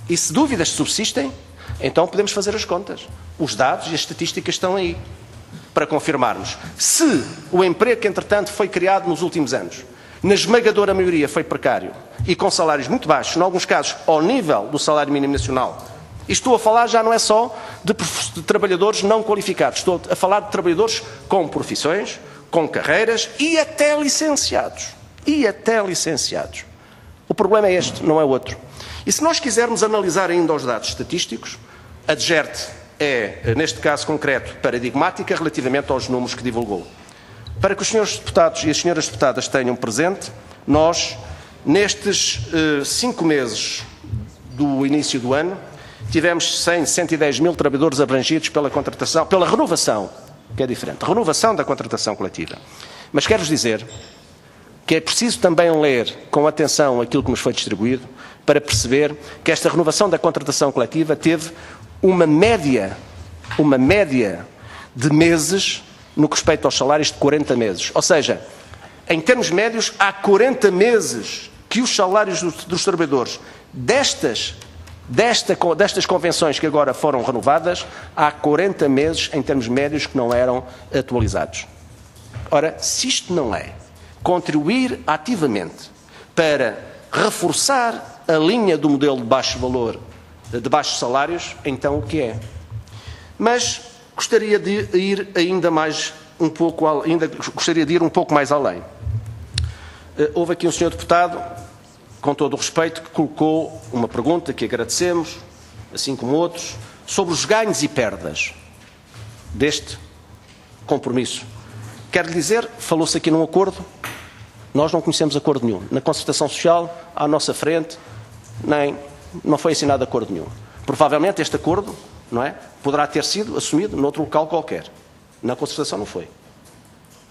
E se dúvidas subsistem, então podemos fazer as contas. Os dados e as estatísticas estão aí para confirmarmos. Se o emprego que, entretanto, foi criado nos últimos anos, na esmagadora maioria foi precário e com salários muito baixos, em alguns casos ao nível do salário mínimo nacional, e estou a falar já não é só de trabalhadores não qualificados, estou a falar de trabalhadores com profissões, com carreiras e até licenciados. E até licenciados. O problema é este, não é outro. E se nós quisermos analisar ainda os dados estatísticos, a DGERT é, neste caso concreto, paradigmática relativamente aos números que divulgou. Para que os senhores deputados e as senhoras deputadas tenham presente, nós, nestes 5 meses do início do ano, tivemos 100, 110 mil trabalhadores abrangidos pela contratação, pela renovação, que é diferente, renovação da contratação coletiva. Mas quero-vos dizer que é preciso também ler com atenção aquilo que nos foi distribuído para perceber que esta renovação da contratação coletiva teve uma média de meses no que respeita aos salários de 40 meses. Ou seja, em termos médios, há 40 meses que os salários dos trabalhadores destas convenções que agora foram renovadas, há 40 meses, em termos médios, que não eram atualizados. Ora, se isto não é contribuir ativamente para reforçar a linha do modelo de baixo valor, de baixos salários, então o que é? Mas gostaria de ir ainda mais um pouco, gostaria de ir um pouco mais além. Houve aqui um senhor deputado, com todo o respeito, que colocou uma pergunta que agradecemos, assim como outros, sobre os ganhos e perdas deste compromisso. Quero lhe dizer, falou-se aqui num acordo, nós não conhecemos acordo nenhum. Na concertação social, à nossa frente, não foi assinado acordo nenhum. Provavelmente este acordo, não é, poderá ter sido assumido noutro local qualquer. Na concertação não foi.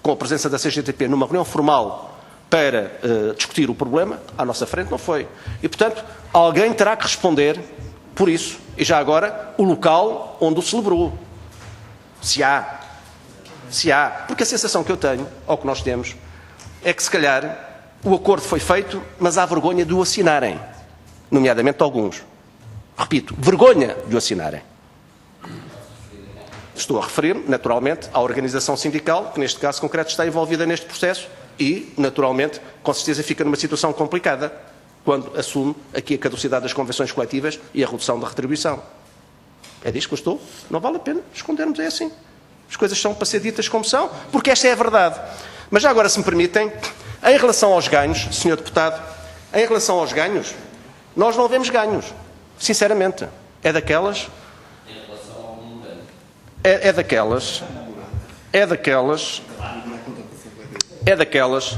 Com a presença da CGTP numa reunião formal para discutir o problema, à nossa frente não foi. E, portanto, alguém terá que responder por isso. E já agora, o local onde o celebrou. Se há. Porque a sensação que eu tenho, ou que nós temos, é que se calhar o acordo foi feito, mas há vergonha de o assinarem. Nomeadamente alguns. Repito, vergonha de o assinarem. Estou a referir-me, naturalmente, à organização sindical, que neste caso concreto está envolvida neste processo e, naturalmente, com certeza fica numa situação complicada quando assume aqui a caducidade das convenções coletivas e a redução da retribuição. É disto que eu estou? Não vale a pena escondermos, é assim. As coisas são para ser ditas como são, porque esta é a verdade. Mas já agora, se me permitem, em relação aos ganhos, Sr. Deputado, em relação aos ganhos, nós não vemos ganhos. Sinceramente. É daquelas... É daquelas,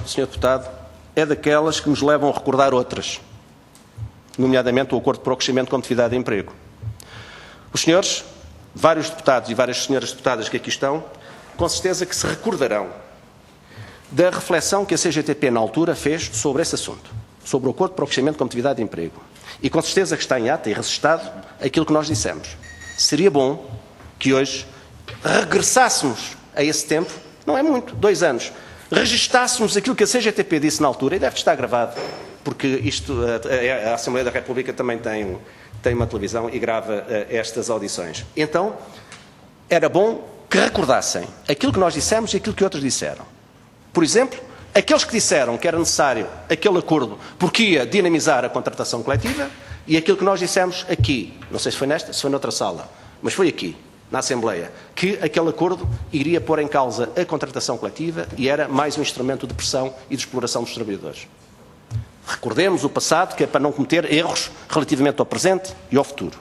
Sr. Deputado, é daquelas que nos levam a recordar outras, nomeadamente o Acordo para o Crescimento, Competitividade e Emprego. Os senhores, vários deputados e várias senhoras deputadas que aqui estão, com certeza que se recordarão da reflexão que a CGTP na altura fez sobre esse assunto, sobre o Acordo para o Crescimento, Competitividade e Emprego. E com certeza que está em ata e registado aquilo que nós dissemos. Seria bom que hoje regressássemos a esse tempo, não é muito, 2 anos, registássemos aquilo que a CGTP disse na altura, e deve estar gravado, porque isto, a Assembleia da República também tem uma televisão e grava estas audições. Então, era bom que recordassem aquilo que nós dissemos e aquilo que outros disseram. Por exemplo, aqueles que disseram que era necessário aquele acordo porque ia dinamizar a contratação coletiva e aquilo que nós dissemos aqui, não sei se foi nesta, se foi noutra sala, mas foi aqui, na Assembleia, que aquele acordo iria pôr em causa a contratação coletiva e era mais um instrumento de pressão e de exploração dos trabalhadores. Recordemos o passado, que é para não cometer erros relativamente ao presente e ao futuro.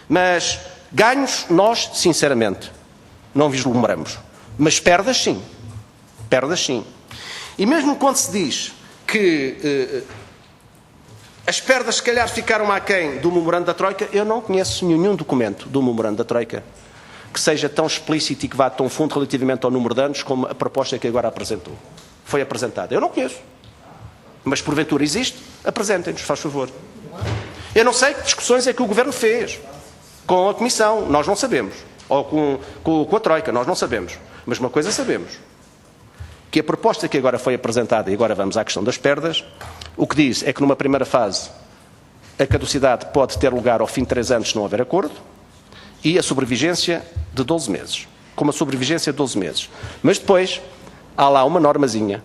Mas ganhos, nós, sinceramente, não vislumbramos. Mas perdas, sim. Perdas, sim. E mesmo quando se diz que as perdas, se calhar, ficaram aquém do memorando da Troika, eu não conheço nenhum documento do memorando da Troika que seja tão explícito e que vá tão fundo relativamente ao número de anos como a proposta que agora apresentou. Foi apresentada. Eu não conheço. Mas, porventura, existe. Apresentem-nos, faz favor. Eu não sei que discussões é que o Governo fez com a Comissão. Nós não sabemos. Ou com a Troika. Nós não sabemos. Mas uma coisa sabemos. Que a proposta que agora foi apresentada, e agora vamos à questão das perdas, o que diz é que numa primeira fase a caducidade pode ter lugar ao fim de 3 anos se não houver acordo, e a sobrevigência de 12 meses. Com uma sobrevigência de 12 meses. Mas depois, há lá uma normazinha,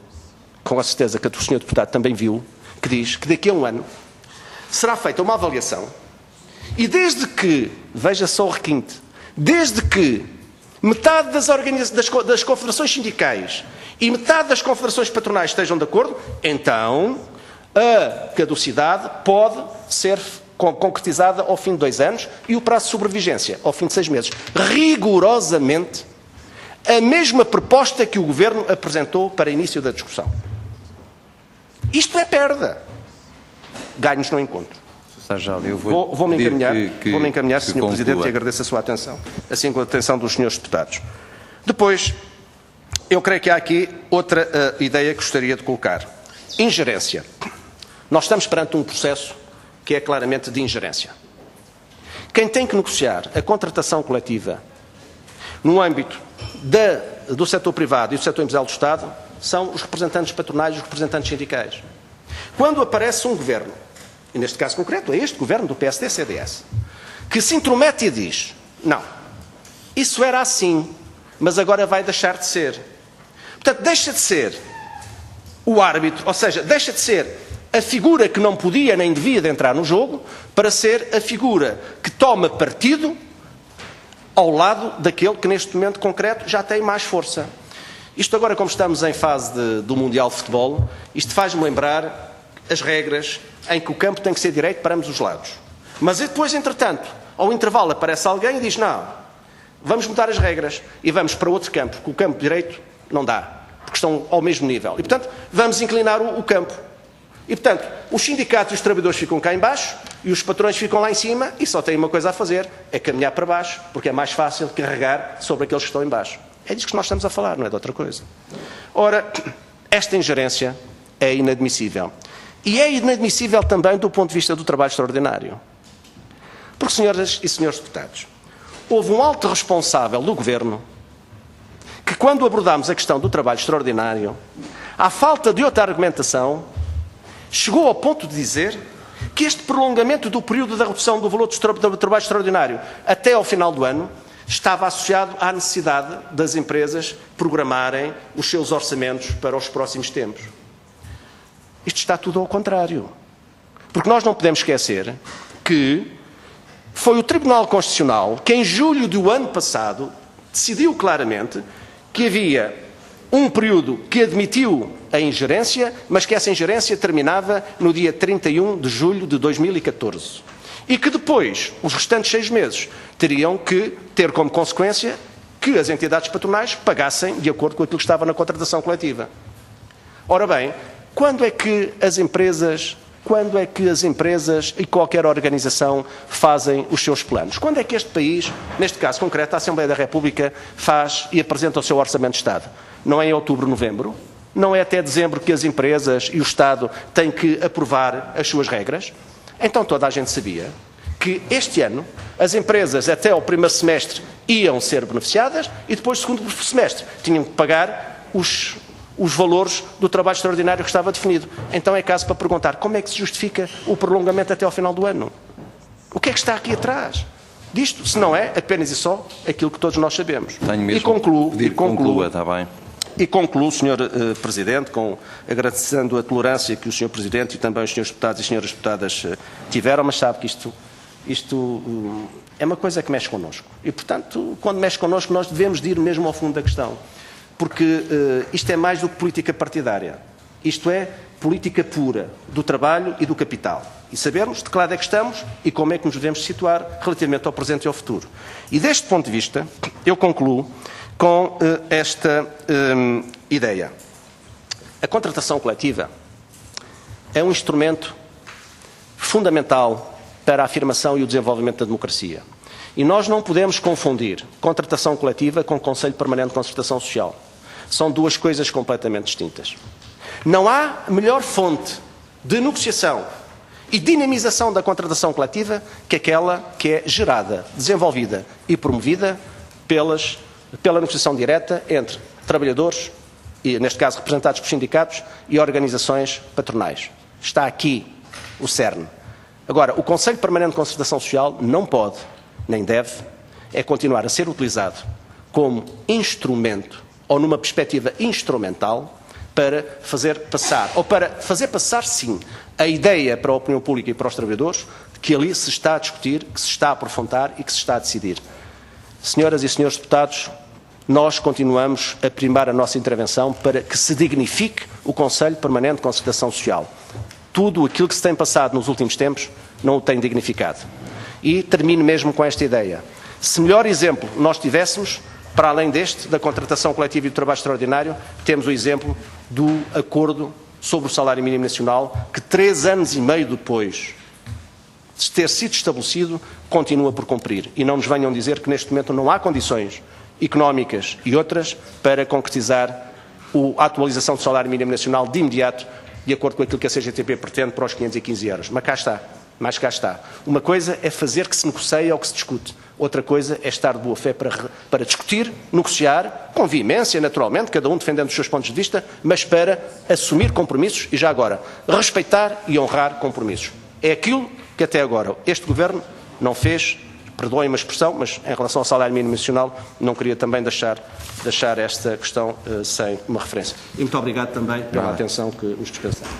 com a certeza que o Sr. Deputado também viu, que diz que daqui a 1 ano será feita uma avaliação e desde que, veja só o requinte, desde que metade das confederações sindicais e metade das confederações patronais estejam de acordo, então a caducidade pode ser concretizada ao fim de 2 anos e o prazo de sobrevigência ao fim de 6 meses. Rigorosamente a mesma proposta que o Governo apresentou para início da discussão. Isto é perda. Ganhos no encontro. Vou-me encaminhar, Sr. Presidente, e agradeço a sua atenção, assim como a atenção dos senhores deputados. Depois, eu creio que há aqui outra ideia que gostaria de colocar. Ingerência. Nós estamos perante um processo que é claramente de ingerência. Quem tem que negociar a contratação coletiva no âmbito do setor privado e do setor empresarial do Estado são os representantes patronais e os representantes sindicais. Quando aparece um governo, e neste caso concreto é este governo do PSD-CDS, que se intromete e diz, não, isso era assim, mas agora vai deixar de ser. Portanto, deixa de ser o árbitro, ou seja, deixa de ser a figura que não podia nem devia de entrar no jogo, para ser a figura que toma partido ao lado daquele que neste momento concreto já tem mais força. Isto agora, como estamos em fase do Mundial de Futebol, isto faz-me lembrar as regras em que o campo tem que ser direito para ambos os lados. Mas depois, entretanto, ao intervalo aparece alguém e diz, não, vamos mudar as regras e vamos para outro campo, porque o campo direito não dá, porque estão ao mesmo nível. E, portanto, vamos inclinar o campo. E, portanto, os sindicatos e os trabalhadores ficam cá em baixo e os patrões ficam lá em cima e só têm uma coisa a fazer, é caminhar para baixo, porque é mais fácil carregar sobre aqueles que estão em baixo. É disso que nós estamos a falar, não é de outra coisa. Ora, esta ingerência é inadmissível. E é inadmissível também do ponto de vista do trabalho extraordinário. Porque, senhoras e senhores deputados, houve um alto responsável do Governo que, quando abordámos a questão do trabalho extraordinário, à falta de outra argumentação, chegou ao ponto de dizer que este prolongamento do período da redução do valor do trabalho extraordinário até ao final do ano estava associado à necessidade das empresas programarem os seus orçamentos para os próximos tempos. Isto está tudo ao contrário. Porque nós não podemos esquecer que foi o Tribunal Constitucional que, em julho do ano passado, decidiu claramente que havia um período que admitiu a ingerência, mas que essa ingerência terminava no dia 31 de julho de 2014. E que depois, os restantes 6 meses, teriam que ter como consequência que as entidades patronais pagassem de acordo com aquilo que estava na contratação coletiva. Ora bem, quando é que as empresas e qualquer organização fazem os seus planos? Quando é que este país, neste caso concreto, a Assembleia da República, faz e apresenta o seu Orçamento de Estado? Não é em outubro, novembro? Não é até dezembro que as empresas e o Estado têm que aprovar as suas regras? Então toda a gente sabia que este ano as empresas até ao primeiro semestre iam ser beneficiadas e depois, segundo semestre, tinham que pagar os valores do trabalho extraordinário que estava definido. Então é caso para perguntar como é que se justifica o prolongamento até ao final do ano? O que é que está aqui atrás disto, se não é apenas e só aquilo que todos nós sabemos? E conclua, está bem. E concluo, Sr. Presidente, agradecendo a tolerância que o Sr. Presidente e também os Srs. Deputados e Sras. Deputadas tiveram, mas sabe que isto é uma coisa que mexe connosco. E, portanto, quando mexe connosco, nós devemos de ir mesmo ao fundo da questão. Porque isto é mais do que política partidária. Isto é política pura do trabalho e do capital. E sabermos de que lado é que estamos e como é que nos devemos situar relativamente ao presente e ao futuro. E deste ponto de vista, eu concluo com esta ideia. A contratação coletiva é um instrumento fundamental para a afirmação e o desenvolvimento da democracia. E nós não podemos confundir contratação coletiva com Conselho Permanente de Concertação Social. São duas coisas completamente distintas. Não há melhor fonte de negociação e dinamização da contratação coletiva que aquela que é gerada, desenvolvida e promovida pela negociação direta entre trabalhadores, e neste caso representados por sindicatos, e organizações patronais. Está aqui o cerne. Agora, o Conselho Permanente de Concertação Social não pode, nem deve, continuar a ser utilizado como instrumento ou numa perspectiva instrumental para fazer passar, sim, a ideia para a opinião pública e para os trabalhadores de que ali se está a discutir, que se está a aprofundar e que se está a decidir. Senhoras e senhores deputados, nós continuamos a primar a nossa intervenção para que se dignifique o Conselho Permanente de Concertação Social. Tudo aquilo que se tem passado nos últimos tempos não o tem dignificado. E termino mesmo com esta ideia. Se melhor exemplo nós tivéssemos, para além deste, da contratação coletiva e do trabalho extraordinário, temos o exemplo do acordo sobre o salário mínimo nacional, que 3 anos e meio depois de ter sido estabelecido, continua por cumprir. E não nos venham dizer que neste momento não há condições económicas e outras para concretizar a atualização do salário mínimo nacional de imediato, de acordo com aquilo que a CGTP pretende para os 515 euros. Mas cá está. Uma coisa é fazer que se negocie ou que se discute. Outra coisa é estar de boa fé para discutir, negociar, com veemência, naturalmente, cada um defendendo os seus pontos de vista, mas para assumir compromissos e, já agora, respeitar e honrar compromissos. É aquilo que até agora este Governo não fez. Perdoem uma expressão, mas em relação ao salário mínimo nacional não queria também deixar esta questão sem uma referência. E muito obrigado também pela atenção que nos dispensaram.